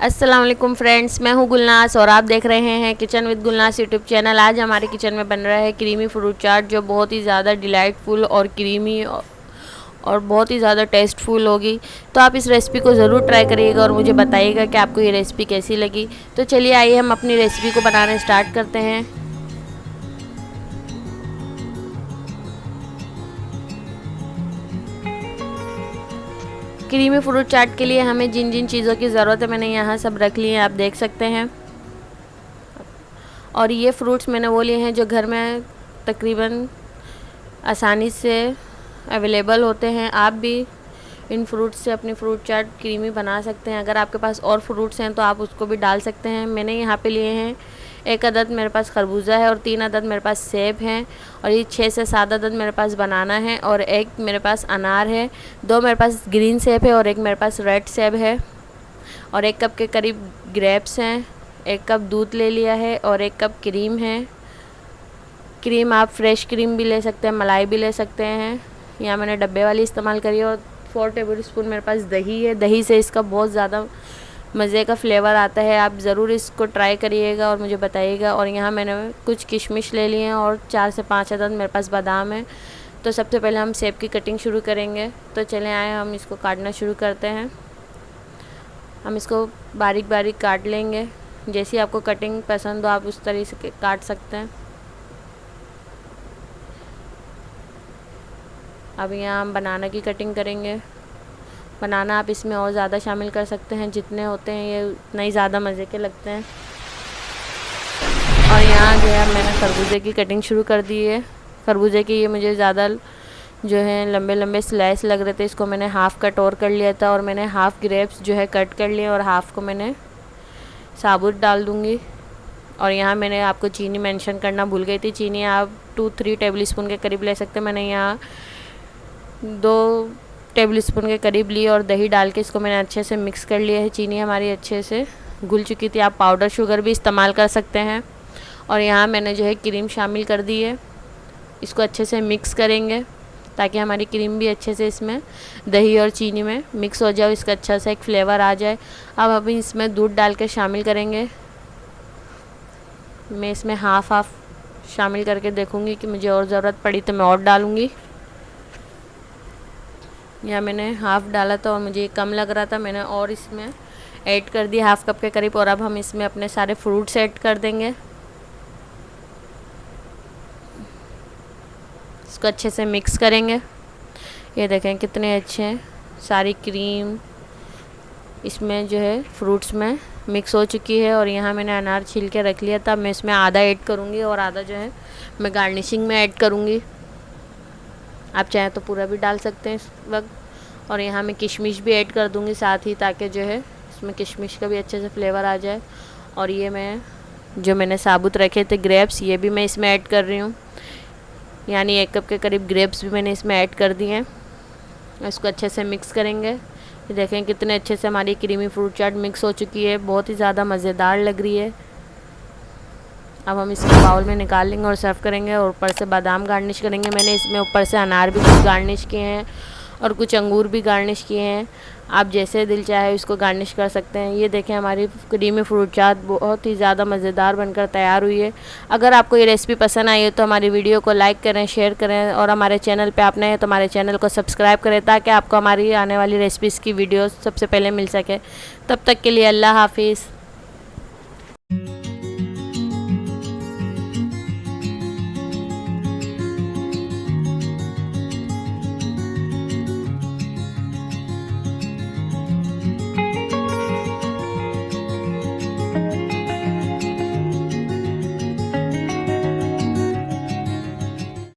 अस्सलाम वालेकुम फ्रेंड्स, मैं हूं गुलनास और आप देख रहे हैं किचन विद गुलनास यूट्यूब चैनल। आज हमारे किचन में बन रहा है क्रीमी फ्रूट चाट, जो बहुत ही ज़्यादा डिलाइटफुल और क्रीमी और बहुत ही ज़्यादा टेस्टफुल होगी। तो आप इस रेसिपी को ज़रूर ट्राई करिएगा और मुझे बताइएगा कि आपको ये रेसिपी कैसी लगी। तो चलिए आइए हम अपनी रेसिपी को बनाना स्टार्ट करते हैं। क्रीमी फ्रूट चाट के लिए हमें जिन जिन चीज़ों की ज़रूरत है मैंने यहाँ सब रख ली है, आप देख सकते हैं। और ये फ्रूट्स मैंने वो लिए हैं जो घर में तकरीबन आसानी से अवेलेबल होते हैं। आप भी इन फ्रूट्स से अपनी फ्रूट चाट क्रीमी बना सकते हैं। अगर आपके पास और फ्रूट्स हैं तो आप उसको भी डाल सकते हैं। मैंने यहाँ पे लिए हैं 1 अदद मेरे पास खरबूजा है और 3 अदद मेरे पास सेब हैं और ये 6 से 7 अदद मेरे पास बनाना है और 1 मेरे पास अनार है, 2 मेरे पास ग्रीन सेब है और 1 मेरे पास रेड सेब है और 1 कप के करीब ग्रेप्स हैं। 1 कप दूध ले लिया है और 1 कप क्रीम है। क्रीम आप फ्रेश क्रीम भी ले सकते हैं, मलाई भी ले सकते हैं। यहाँ मैंने डब्बे वाली इस्तेमाल करी है और 4 टेबल स्पून मेरे पास दही है। दही से इसका बहुत ज़्यादा मज़े का फ्लेवर आता है। आप ज़रूर इसको ट्राई करिएगा और मुझे बताइएगा। और यहाँ मैंने कुछ किशमिश ले लिए हैं और 4 से 5 अदद मेरे पास बादाम है। तो सबसे पहले हम सेब की कटिंग शुरू करेंगे। तो चलें आए हम इसको काटना शुरू करते हैं। हम इसको बारीक बारीक काट लेंगे। जैसी आपको कटिंग पसंद हो आप उस तरीके से काट सकते हैं। अब यहाँ हम बनाना की कटिंग करेंगे। बनाना आप इसमें और ज़्यादा शामिल कर सकते हैं, जितने होते हैं ये उतना ही ज़्यादा मज़े के लगते हैं। और यहाँ जो है मैंने खरबूजे की कटिंग शुरू कर दी है। खरबूजे की ये मुझे ज़्यादा जो है लंबे लंबे स्लाइस लग रहे थे, इसको मैंने हाफ़ कट और कर लिया था और मैंने हाफ़ ग्रेप्स जो है कट कर लिए और हाफ़ को मैंने साबुत डाल दूँगी। और यहाँ मैंने आपको चीनी मेंशन करना भूल गई थी। चीनी आप 2-3 टेबल स्पून के करीब ले सकते हैं। मैंने यहाँ 2 टेबल स्पून के करीब ली और दही डाल के इसको मैंने अच्छे से मिक्स कर लिया है। चीनी हमारी अच्छे से घुल चुकी थी। आप पाउडर शुगर भी इस्तेमाल कर सकते हैं। और यहाँ मैंने जो है क्रीम शामिल कर दी है। इसको अच्छे से मिक्स करेंगे ताकि हमारी क्रीम भी अच्छे से इसमें दही और चीनी में मिक्स हो जाए, इसका अच्छा सा एक फ्लेवर आ जाए। अब अभी इसमें दूध डाल के शामिल करेंगे। मैं इसमें हाफ़ शामिल करके देखूँगी कि मुझे और ज़रूरत पड़ी तो मैं और डालूँगी। यहाँ मैंने हाफ़ डाला था और मुझे कम लग रहा था, मैंने और इसमें ऐड कर दिया हाफ़ कप के करीब। और अब हम इसमें अपने सारे फ्रूट्स ऐड कर देंगे। इसको अच्छे से मिक्स करेंगे। ये देखें कितने अच्छे हैं, सारी क्रीम इसमें जो है फ्रूट्स में मिक्स हो चुकी है। और यहाँ मैंने अनार छील के रख लिया था, मैं इसमें आधा ऐड करूँगी और आधा जो है मैं गार्निशिंग में ऐड करूँगी। आप चाहें तो पूरा भी डाल सकते हैं इस वक्त। और यहाँ मैं किशमिश भी ऐड कर दूँगी साथ ही, ताकि जो है इसमें किशमिश का भी अच्छे से फ्लेवर आ जाए। और ये मैं जो मैंने साबुत रखे थे ग्रेप्स, ये भी मैं इसमें ऐड कर रही हूँ। यानी 1 कप के करीब ग्रेप्स भी मैंने इसमें ऐड कर दिए हैं। इसको अच्छे से मिक्स करेंगे। देखें कितने अच्छे से हमारी क्रीमी फ्रूट चाट मिक्स हो चुकी है, बहुत ही ज़्यादा मज़ेदार लग रही है। अब हम इसको बाउल में निकाल लेंगे और सर्व करेंगे और ऊपर से बादाम गार्निश करेंगे। मैंने इसमें ऊपर से अनार भी कुछ गार्निश किए हैं और कुछ अंगूर भी गार्निश किए हैं। आप जैसे दिल चाहे इसको गार्निश कर सकते हैं। ये देखें हमारी क्रीमी फ्रूट चाट बहुत ही ज़्यादा मज़ेदार बनकर तैयार हुई है। अगर आपको ये रेसिपी पसंद आई है तो हमारी वीडियो को लाइक करें, शेयर करें और हमारे चैनल पे आप नए हैं तो हमारे चैनल को सब्सक्राइब करें, ताकि आपको हमारी आने वाली रेसिपीज़ की वीडियो सबसे पहले मिल सके। तब तक के लिए अल्लाह हाफिज़।